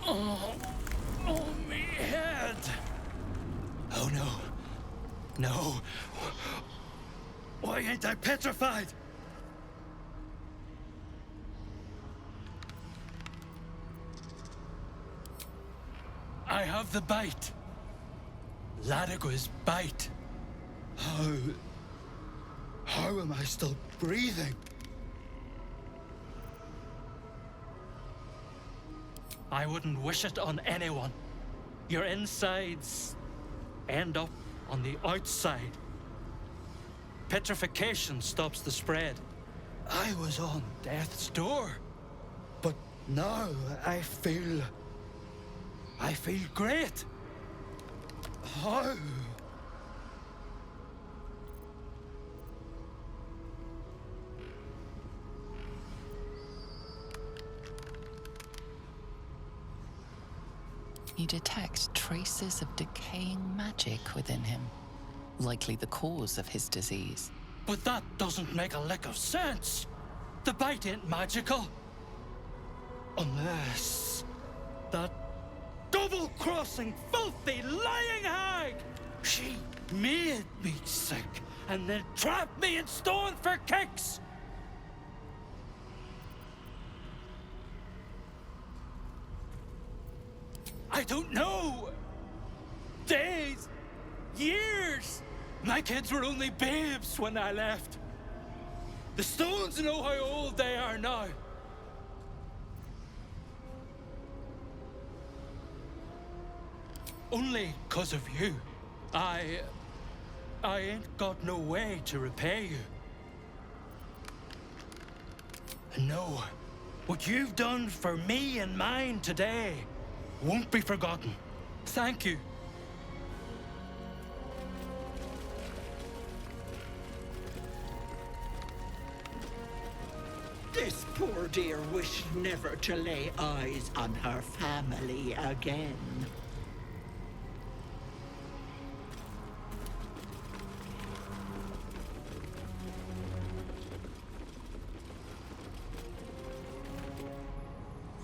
Oh, me head! Oh no. No. Why ain't I petrified? I have the bite. Ladigo's bite. How am I still breathing? I wouldn't wish it on anyone. Your insides end up on the outside. Petrification stops the spread. I was on death's door, but now I feel great. How? You detect traces of decaying magic within him, likely the cause of his disease. But that doesn't make a lick of sense. The bite ain't magical. Unless that double-crossing, filthy, lying hag! She made me sick and then trapped me in stone for kicks! I don't know. Days, years. My kids were only babes when I left. The stones know how old they are now. Only 'cause of you. I ain't got no way to repay you. No. What you've done for me and mine today won't be forgotten. Thank you. This poor dear wished never to lay eyes on her family again.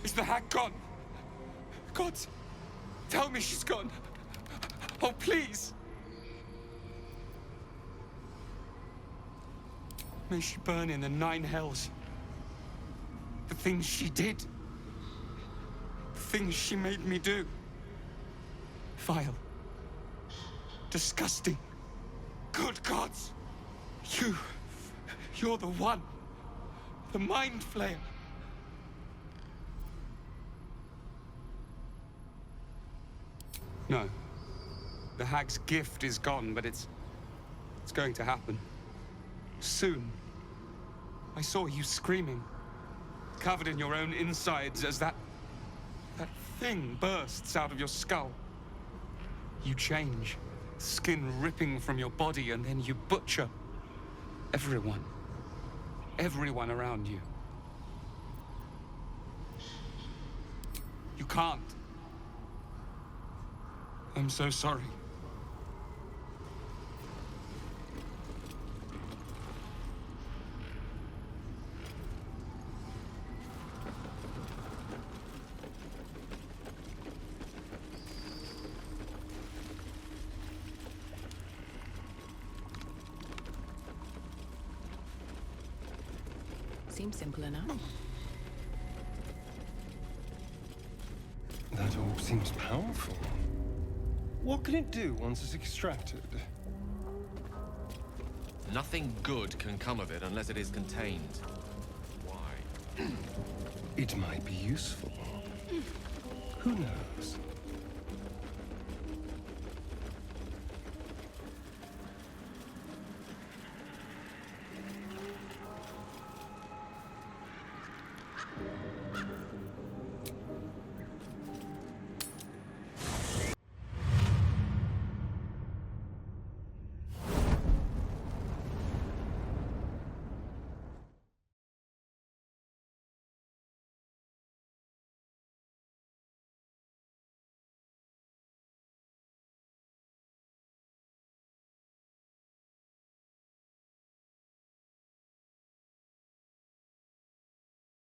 Is the hag gone? Gods, tell me she's gone. Oh, please. May she burn in the 9 hells. The things she did. The things she made me do. Vile. Disgusting. Good gods. You're the one. The mind flayer. No. The hag's gift is gone, but it's going to happen. Soon. I saw you screaming, covered in your own insides as that thing bursts out of your skull. You change, skin ripping from your body, and then you butcher everyone around you. You can't. I'm so sorry. Seems simple enough. That orb seems powerful. What can it do once it's extracted? Nothing good can come of it unless it is contained. Why? It might be useful. Who knows?